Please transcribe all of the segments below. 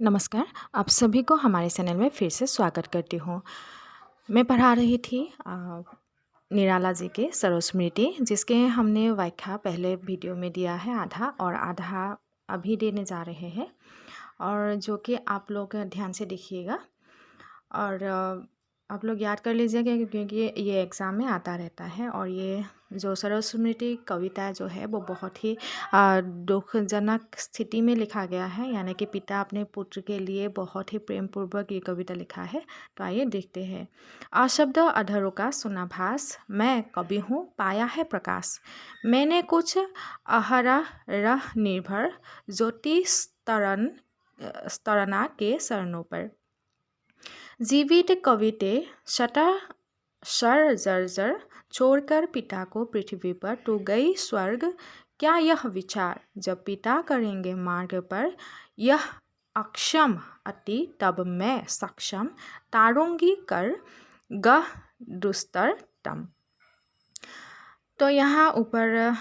नमस्कार, आप सभी को हमारे चैनल में फिर से स्वागत करती हूँ। मैं पढ़ा रही थी निराला जी के सरोस्मृति, जिसके हमने व्याख्या पहले वीडियो में दिया है आधा और आधा अभी देने जा रहे हैं, और जो कि आप लोग ध्यान से देखिएगा और आप लोग याद कर लीजिएगा, क्योंकि ये एग्ज़ाम में आता रहता है। और ये जो सरोस्मृति कविता जो है वो बहुत ही दुखजनक स्थिति में लिखा गया है, यानी कि पिता अपने पुत्र के लिए बहुत ही प्रेम पूर्वक ये कविता लिखा है। तो आइए देखते हैं। अशब्द अधरों का सुनाभास, मैं कवि हूँ पाया है प्रकाश। मैंने कुछ अहरह निर्भर ज्योतिष तरना के शरणों पर। जीवित कविते सटा सर जर्जर छोड़कर पिता को पृथ्वी पर तू गई स्वर्ग। क्या यह विचार जब पिता करेंगे मार्ग पर यह अक्षम अति, तब मैं सक्षम तारूंगी कर गह दुस्तर तम। तो यहाँ ऊपर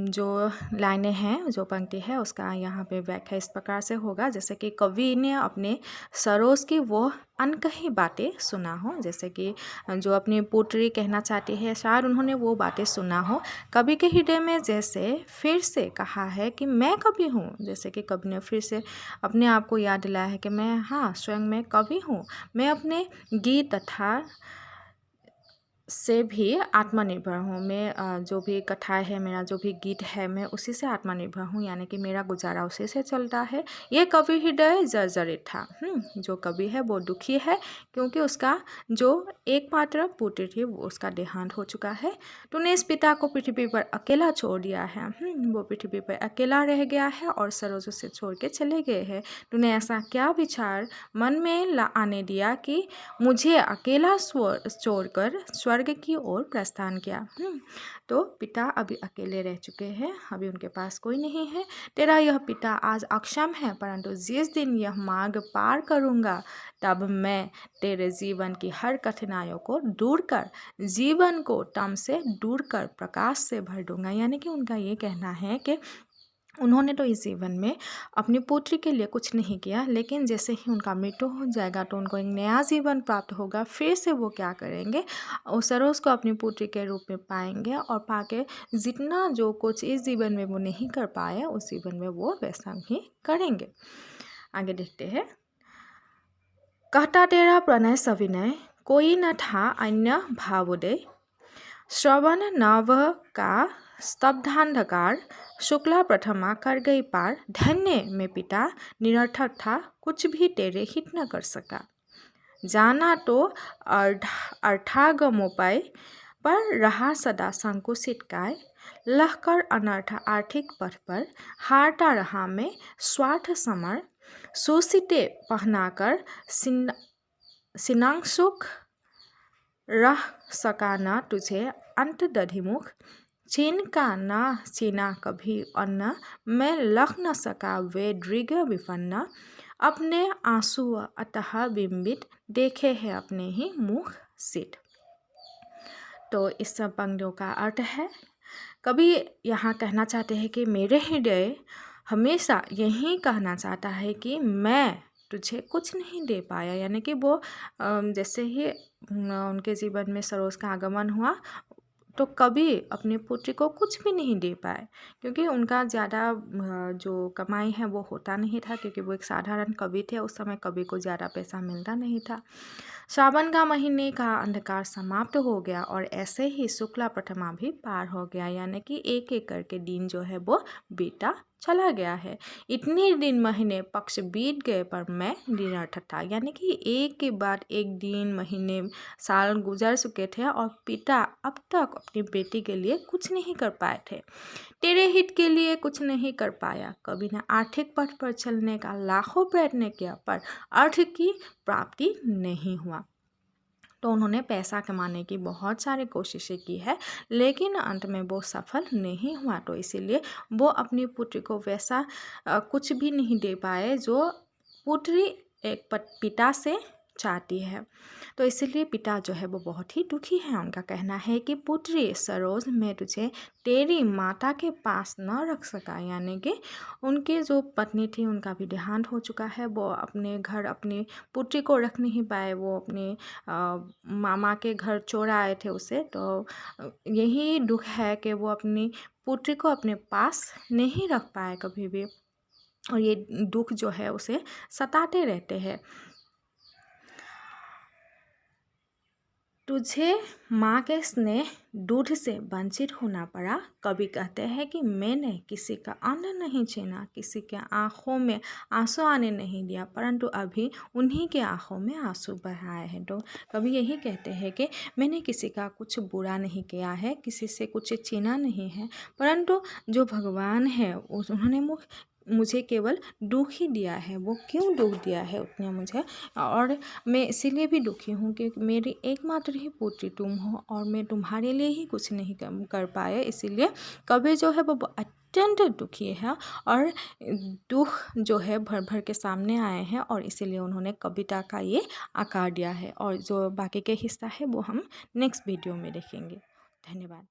जो लाइनें हैं, जो पंक्ति है, उसका यहाँ पे व्याख्या इस प्रकार से होगा, जैसे कि कवि ने अपने सरोज की वो अनकही बातें सुना हो, जैसे कि जो अपनी पुत्री कहना चाहती है, शायद उन्होंने वो बातें सुना हो। कवि के हृदय में जैसे फिर से कहा है कि मैं कवि हूँ, जैसे कि कवि ने फिर से अपने आप को याद दिलाया है कि मैं स्वयं मैं कवि हूँ। मैं अपने गीत तथा से भी आत्मनिर्भर हूँ। मैं जो भी कथाएँ है, मेरा जो भी गीत है, मैं उसी से आत्मनिर्भर हूँ, यानी कि मेरा गुजारा उसी से चलता है। ये कवि हृदय जर्जरित था। जो कवि है वो दुखी है, क्योंकि उसका जो एकमात्र पुत्र थी वो उसका देहांत हो चुका है। तूने इस पिता को पृथ्वी पर अकेला छोड़ दिया है। वो पृथ्वी पर अकेला रह गया है और सरोज उसे छोड़ के चले गए हैं। तूने ऐसा क्या विचार मन में आने दिया कि मुझे अकेला छोड़कर स्वर्ग की ओर प्रस्थान किया। तो पिता अभी अकेले रह चुके हैं, अभी उनके पास कोई नहीं है। तेरा यह पिता आज अक्षम है, परंतु जिस दिन यह मार्ग पार करूँगा, तब मैं तेरे जीवन की हर कठिनाइयों को दूर कर, जीवन को तम से दूर कर प्रकाश से भर दूंगा। यानी कि उनका ये कहना है कि उन्होंने तो इस जीवन में अपनी पुत्री के लिए कुछ नहीं किया, लेकिन जैसे ही उनका मृत्यु हो जाएगा तो उनको एक नया जीवन प्राप्त होगा। फिर से वो क्या करेंगे, उस सरोज को अपनी पुत्री के रूप में पाएंगे, और पाके जितना जो कुछ इस जीवन में वो नहीं कर पाए, उस जीवन में वो वैसा ही करेंगे। आगे देखते हैं। कहता तेरा प्रणय सविनय, कोई न था अन्य भावोदय। श्रवण नव का स्तब्धांधकार, शुक्ला प्रथमा कर गई पार। धन्य में पिता निरर्थक था, कुछ भी तेरे हित न कर सका। जाना तो अर्थागमोपाय, पर रहा सदा संकुचित काय। लहकर अनर्थ आर्थिक पथ पर, हारता रहा मैं स्वार्थ समर। शोषिते पहनाकर सिनांशुक, रह सका न तुझे अंत दधिमुख। छीन का ना छीना कभी अन्न, मैं लख न सका वे दृग विपन्न। अपने आंसू अतः बिंबित, देखे है अपने ही मुख सित। तो इस सब पंक्तियों का अर्थ है, कभी यहाँ कहना चाहते हैं कि मेरे हृदय हमेशा यही कहना चाहता है कि मैं तुझे कुछ नहीं दे पाया। यानी कि वो जैसे ही उनके जीवन में सरोज का आगमन हुआ, तो कभी अपने पुत्री को कुछ भी नहीं दे पाए, क्योंकि उनका ज़्यादा जो कमाई है वो होता नहीं था, क्योंकि वो एक साधारण कवि थे। उस समय कवि को ज़्यादा पैसा मिलता नहीं था। सावन का महीने का अंधकार समाप्त हो गया, और ऐसे ही शुक्ला प्रथमा भी पार हो गया, यानी कि एक एक करके दिन जो है वो बीता चला गया है। इतने दिन महीने पक्ष बीत गए, पर मैं निरर्थक था। यानी कि एक के बाद एक दिन महीने साल गुजर चुके थे, और पिता अब तक अपनी बेटी के लिए कुछ नहीं कर पाए थे। तेरे हित के लिए कुछ नहीं कर पाया। कवि ने आर्थिक पथ पर चलने का लाखों प्रयत्न किया, पर अर्थ की प्राप्ति नहीं हुआ। तो उन्होंने पैसा कमाने की बहुत सारी कोशिशें की है, लेकिन अंत में वो सफल नहीं हुआ। तो इसीलिए वो अपनी पुत्री को वैसा कुछ भी नहीं दे पाए जो पुत्री एक पिता से चाहती है। तो इसीलिए पिता जो है वो बहुत ही दुखी है। उनका कहना है कि पुत्री सरोज, मैं तुझे तेरी माता के पास न रख सका, यानी कि उनकी जो पत्नी थी उनका भी देहांत हो चुका है। वो अपने घर अपनी पुत्री को रख नहीं पाए, वो अपने मामा के घर छोड़ आए थे उसे। तो यही दुख है कि वो अपनी पुत्री को अपने पास नहीं रख पाए कभी भी, और ये दुख जो है उसे सताते रहते हैं। तुझे माँ के स्नेह दूध से वंचित होना पड़ा। कवि कहते हैं कि मैंने किसी का अन्न नहीं छीना, किसी के आँखों में आंसू आने नहीं दिया, परंतु अभी उन्हीं के आँखों में आंसू बहाए हैं। तो कवि यही कहते हैं कि मैंने किसी का कुछ बुरा नहीं किया है, किसी से कुछ छीना नहीं है, परंतु जो भगवान है उन्होंने मुझे केवल दुख ही दिया है। वो क्यों दुख दिया है उतने मुझे, और मैं इसीलिए भी दुखी हूँ कि मेरी एकमात्र ही पुत्री तुम हो और मैं तुम्हारे लिए ही कुछ नहीं कर पाए। इसीलिए कवि जो है वो अत्यंत दुखी है, और दुख जो है भर भर के सामने आए हैं, और इसीलिए उन्होंने कविता का ये आकार दिया है। और जो बाकी के हिस्सा है वो हम नेक्स्ट वीडियो में देखेंगे। धन्यवाद।